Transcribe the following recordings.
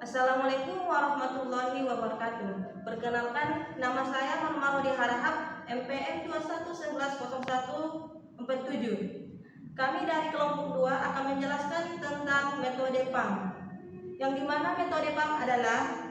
Assalamualaikum warahmatullahi wabarakatuh. Perkenalkan, nama saya Marudi Harahap, MPM 21110147. Kami dari kelompok 2 akan menjelaskan tentang metode PAM. Yang dimana metode PAM adalah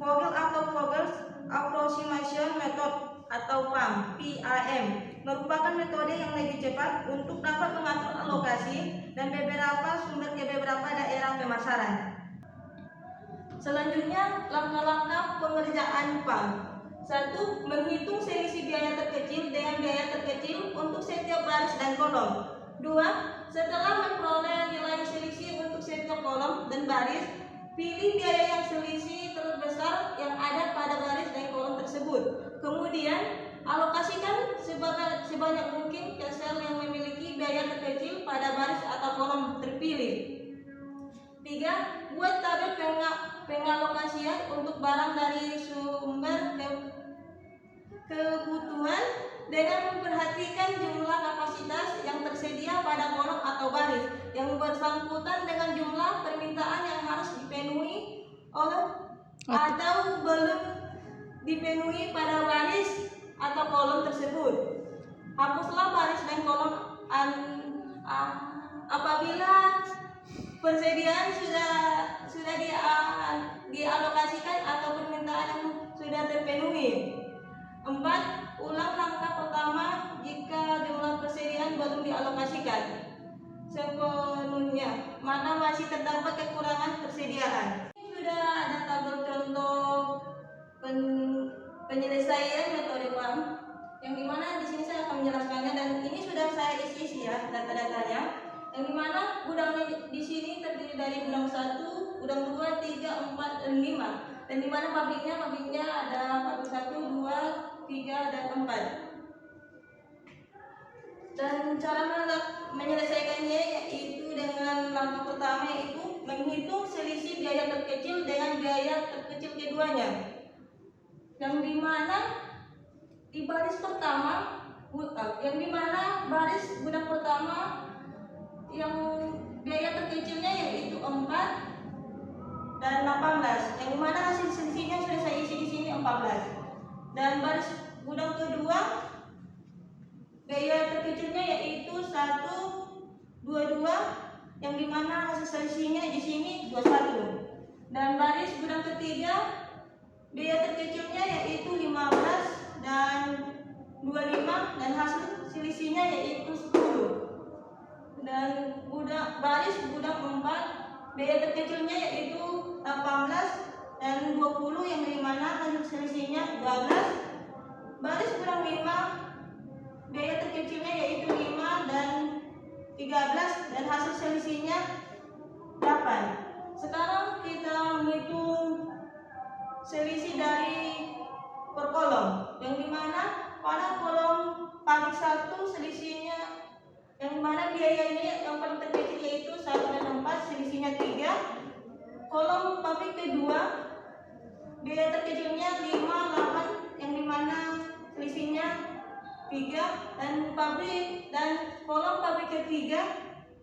Vogel atau Vogels Approximation Method atau PAM, merupakan metode yang lebih cepat untuk dapat mengatur alokasi dan beberapa sumber ke beberapa daerah pemasaran. Selanjutnya, langkah-langkah pengerjaan PAM. 1. Menghitung selisih biaya terkecil dengan biaya terkecil untuk setiap baris dan kolom. 2. Setelah memperoleh nilai selisih untuk setiap kolom dan baris, pilih biaya yang selisih terbesar yang ada pada baris dan kolom tersebut. Kemudian, alokasikan sebanyak mungkin ke sel yang memiliki biaya terkecil pada baris atau kolom terpilih. 3. Buat tabel pengalokasian untuk barang dari sumber kebutuhan dengan memperhatikan jumlah kapasitas yang tersedia pada kolom atau baris yang bersangkutan dengan jumlah permintaan yang harus dipenuhi oleh atau belum dipenuhi pada baris atau kolom tersebut. Hapuslah baris dan kolom apabila persediaan sudah dialokasikan atau permintaan yang sudah terpenuhi. 4. Ulang langkah pertama jika jumlah persediaan belum dialokasikan sepenuhnya, maka masih terdapat kekurangan persediaan. Ini sudah ada tabel contoh penyelesaian metode PAM, yang dimana di sini saya akan menjelaskannya, dan ini sudah saya isi ya data-datanya. Yang dimana gudang di sini terdiri dari gudang 1, gudang 2, 3, 4, dan 5. Dan dimana pabriknya ada pabrik 1, 2, 3, dan 4. Dan cara menyelesaikannya yaitu dengan langkah pertama, yaitu menghitung selisih biaya terkecil dengan biaya terkecil keduanya. Yang dimana di baris pertama, yang dimana baris gudang pertama yang biaya terkecilnya yaitu 4 dan 18, yang dimana hasil selisihnya sudah saya isi di sini 14. Dan baris gudang kedua biaya terkecilnya yaitu 1, 22, yang dimana hasil selisihnya di sini 21. Dan baris gudang ketiga biaya terkecilnya yaitu 15 dan 25, dan hasil selisihnya yaitu 10. Dan baris gudang 4 biaya terkecilnya yaitu 18 dan 20, yang dimana hasil selisihnya 12. Baris gudang 5 biaya terkecilnya yaitu 5 dan 13, dan hasil selisihnya 8. Sekarang kita menghitung selisih dari per kolom, yang dimana pada kolom pabrik 1 selisihnya, yang mana biayanya yang paling terkecil yaitu 1 dan 4, selisihnya 3. Kolom pabrik kedua biaya terkecilnya 5, 8, yang dimana selisihnya 3. Dan kolom pabrik ketiga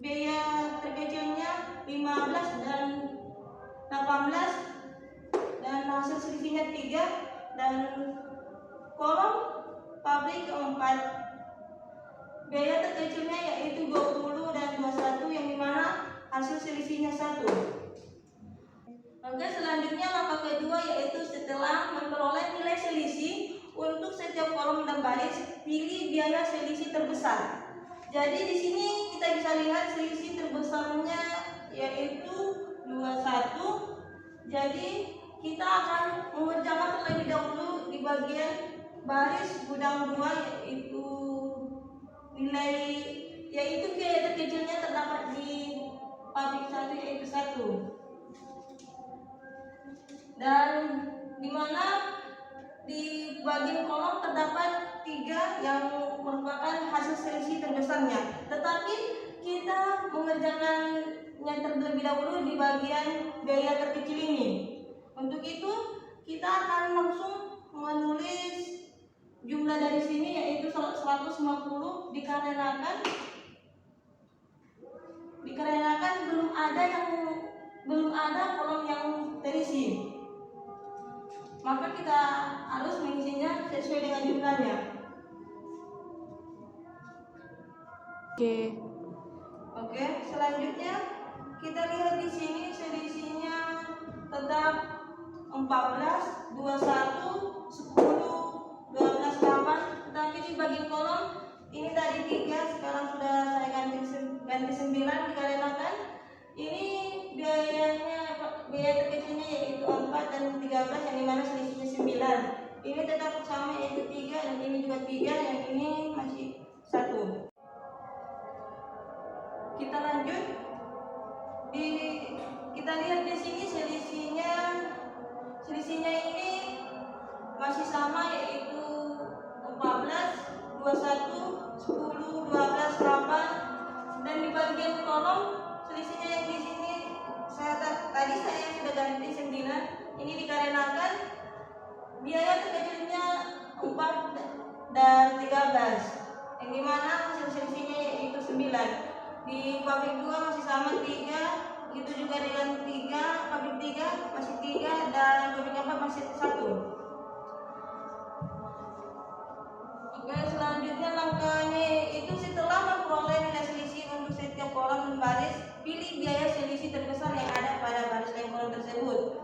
biaya terkecilnya 15 dan 18, dan hasil selisihnya 3. Dan kolom pabrik keempat biaya terkecilnya yaitu 20 dan 21, yang dimana hasil selisihnya 1. Oke, selanjutnya langkah kedua yaitu setelah memperoleh nilai selisih untuk setiap kolom dan baris, pilih biaya selisih terbesar. Jadi di sini kita bisa lihat selisih terbesarnya yaitu 21. Jadi kita akan mengerjakan terlebih dahulu di bagian baris gudang 2, yaitu biaya terkecilnya terdapat di pabrik 1 yaitu 1. Dan dimana di bagian kolom terdapat 3 yang merupakan hasil selisih terbesarnya. Tetapi kita mengerjakannya terlebih dahulu di bagian biaya terkecil ini. Untuk itu kita akan langsung menulis jumlah dari sini yaitu 150, dikarenakan belum ada kolom yang terisi 9-nya. Oke, selanjutnya kita lihat di sini selisihnya tetap 14, 21, 10, 12, 8. Tetapi di bagian kolom ini tadi 3, sekarang sudah saya ganti 9 dikarenakan ini biaya terkecilnya yaitu 4 dan 13, yang dimana selisihnya 9. Ini tetap sama yaitu 3, dan ini juga 3, yang ini masih 1. Kita lanjut. Kita lihat di sini selisihnya ini masih sama yaitu 14, 21, 10, 12, 8, dan di bagian kolom selisihnya yang di sini tadi saya sudah ganti 9. Ini dikarenakan biaya terkecilnya 4 dan 13, yang dimana hasil selisihnya yaitu 9. Di pabrik 2 masih sama 3, begitu juga dengan 3, pabrik 3 masih 3, dan pabrik 4 masih 1. Oke, selanjutnya langkahnya itu setelah memperoleh nilai selisih untuk setiap kolom dan baris, pilih biaya selisih terbesar yang ada pada baris dan kolom tersebut.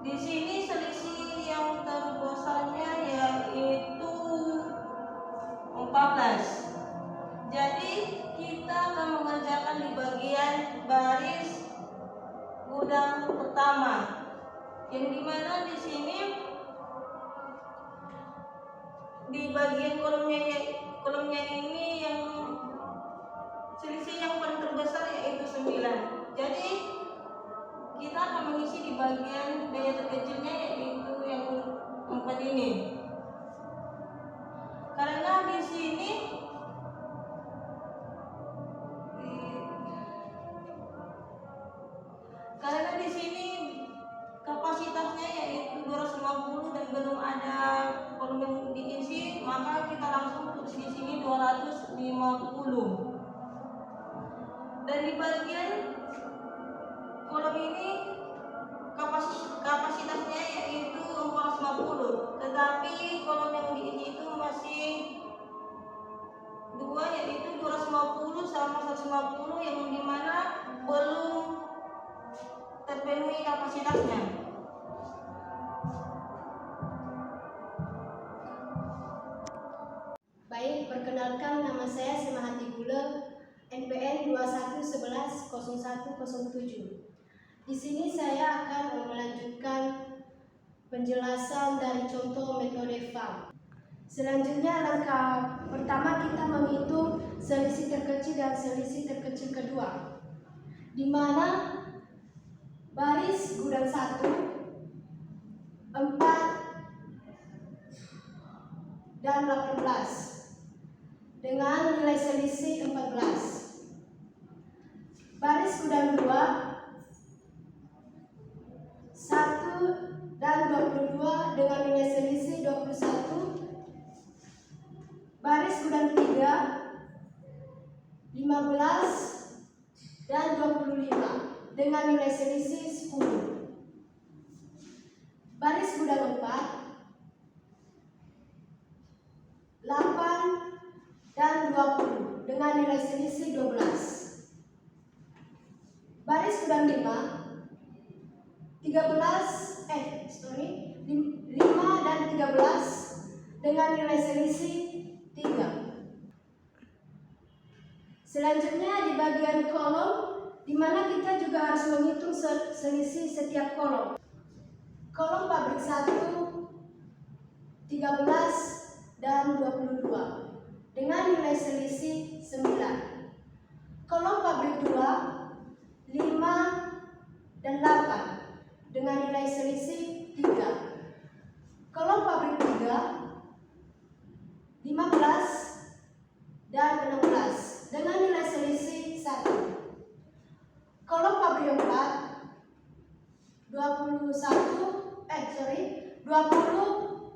Di sini selisih yang terbesarnya yaitu 14. Jadi kita akan mengerjakan di bagian baris gudang pertama, yang dimana di sini di bagian kolomnya ini yang selisih yang paling terbesar yaitu 9. Jadi kita akan mengisi di bagian biaya terkecilnya yaitu yang 4 ini. Karena di sini kapasitasnya yaitu 250 dan belum ada kolom yang diisi, maka kita langsung tulis di sini 250. Dan di bagian kolom ini kapasitasnya yaitu 450, tetapi kolom yang diisi itu masih 2, yaitu 250 sama 150, yang dimana belum terpenuhi kapasitasnya. Baik, perkenalkan, nama saya Semahati Gule, NPN 21110107. Di sini saya akan melanjutkan penjelasan dari contoh metode FAM. Selanjutnya langkah pertama kita menghitung selisih terkecil dan selisih terkecil kedua, di mana baris gudang 1 4 dan 18 dengan nilai selisih 14. Baris gudang 2 1 dan 22 dengan nilai selisih 21. Baris gudang 3 15 dan 25 dengan nilai selisih 10. Baris gudang 4 8 dan 20 dengan nilai selisih 12. Baris gudang 5 5 dan 13 dengan nilai selisih 3. Selanjutnya di bagian kolom, di mana kita juga harus menghitung selisih setiap kolom. Kolom pabrik 1 13 dan 22 dengan nilai selisih 9. Kolom pabrik 2 5 dan 8 dengan nilai selisih 3. Kolom pabrik 3 15 dan 16 dengan nilai selisih 1. Kolom pabrik 4 20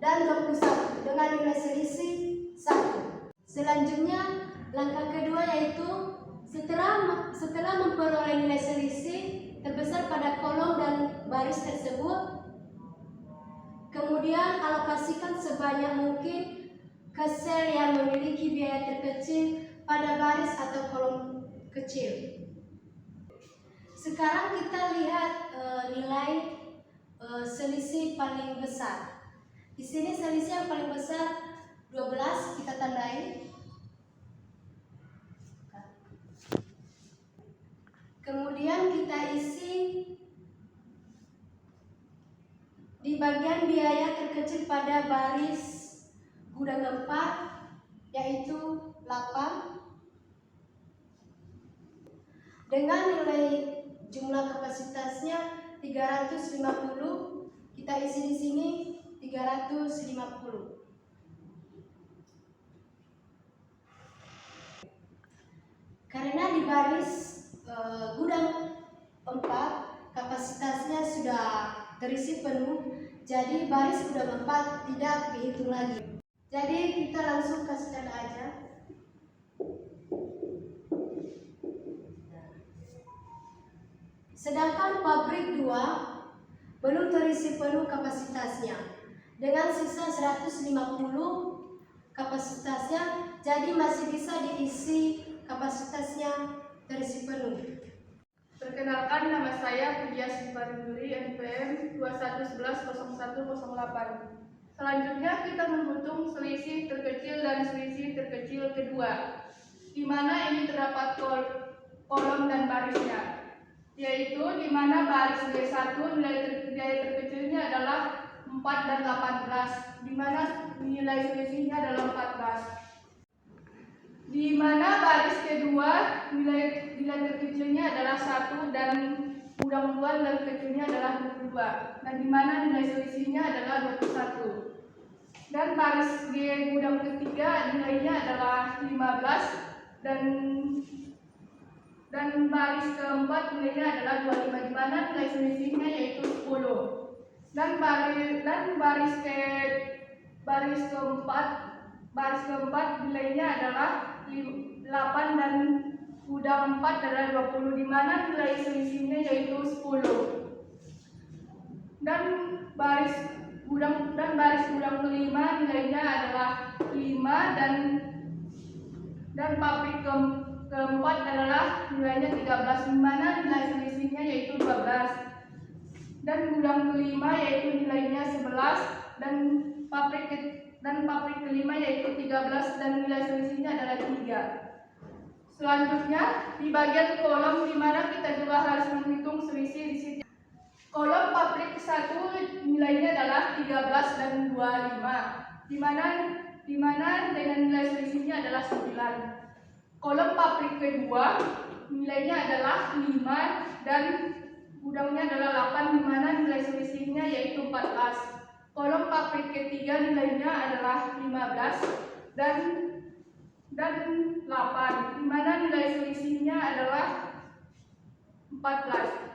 dan 21 dengan nilai selisih 1. Selanjutnya langkah kedua yaitu setelah memperoleh nilai selisih terbesar pada kolom dan baris tersebut, kemudian alokasikan sebanyak mungkin ke sel yang memiliki biaya terkecil pada baris atau kolom kecil. Sekarang kita lihat nilai selisih paling besar. Di sini selisih yang paling besar 12, kita tandai. Kemudian kita isi di bagian biaya terkecil pada baris gudang 4, yaitu 8. Dengan nilai jumlah kapasitasnya 350, kita isi di sini 350. Karena di baris gudang 4 kapasitasnya sudah terisi penuh, jadi baris gudang 4 tidak dihitung lagi. Jadi kita langsung kasih tanda aja. Sedangkan pabrik 2 belum terisi penuh kapasitasnya, dengan sisa 150 kapasitasnya, jadi masih bisa diisi kapasitasnya terisi penuh. Perkenalkan, nama saya Puja Sivarinduri, NPM 21110108. Selanjutnya kita menghitung selisih terkecil dan selisih terkecil kedua, di mana ini terdapat kolom dan barisnya, yaitu di mana baris B1 nilai terkecilnya adalah 4 dan 18, di mana nilai selisihnya adalah 14. Di mana baris kedua nilai terkecilnya adalah 1 dan gudang 2 nilai terkecilnya adalah 22, dan di mana nilai selisihnya adalah 21. Dan baris di gudang ketiga nilainya adalah 15 dan baris keempat nilainya adalah 25, di mana nilai selisihnya yaitu 10. Dan baris keempat nilainya adalah 8 dan gudang 4 adalah 20, di mana nilai selisihnya yaitu 10. Dan baris gudang kelima nilainya adalah 5 dan pabrik keempat adalah nilainya 13, di mana nilai selisihnya yaitu 12. Dan gudang kelima yaitu nilainya 11 dan pabrik kelima yaitu 13 dan nilai selisihnya adalah 3. Selanjutnya di bagian kolom, di mana kita juga harus menghitung selisih di sini. Kolom pabrik 1 nilainya adalah 13 dan 25, di mana dengan nilai selisihnya adalah 9. Kolom pabrik kedua nilainya adalah 5 dan gudangnya adalah 8, di mana nilai selisihnya yaitu 14. Kolom pabrik ketiga nilainya adalah 15 dan 8, di mana nilai selisihnya adalah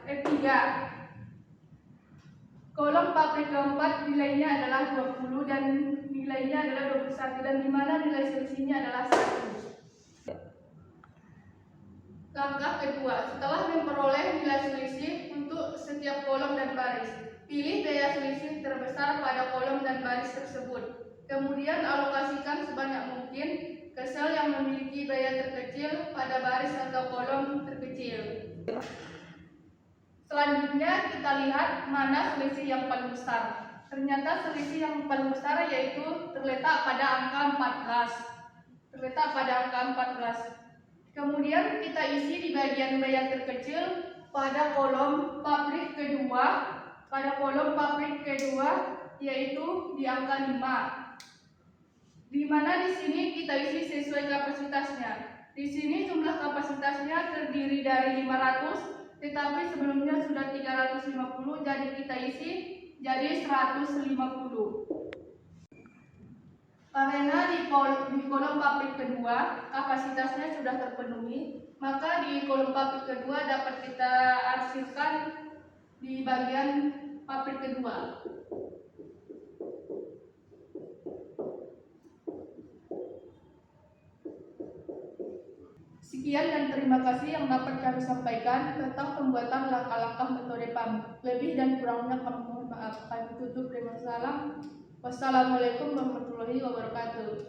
3. Kolom pabrik keempat nilainya adalah 20 dan nilainya adalah 21, dan di mana nilai selisihnya adalah 1. Langkah kedua, setelah memperoleh nilai selisih untuk setiap kolom dan baris, pilih biaya selisih terbesar pada kolom dan baris tersebut. Kemudian alokasikan sebanyak mungkin ke sel yang memiliki biaya terkecil pada baris atau kolom terkecil. Selanjutnya kita lihat mana selisih yang paling besar. Ternyata selisih yang paling besar yaitu terletak pada angka 14. Kemudian kita isi di bagian biaya terkecil pada kolom pabrik kedua, yaitu di angka 5. Di mana di sini kita isi sesuai kapasitasnya. Di sini jumlah kapasitasnya terdiri dari 500, tetapi sebelumnya sudah 350, jadi kita isi jadi 150. Karena di kolom pabrik kedua kapasitasnya sudah terpenuhi, maka di kolom pabrik kedua dapat kita arsipkan di bagian pabrik kedua. Sekian dan terima kasih yang dapat kami sampaikan tentang pembuatan langkah-langkah metode PAM. Lebih dan kurangnya kami mohon maaf. Kami tutup dengan salam. Wassalamualaikum warahmatullahi wabarakatuh.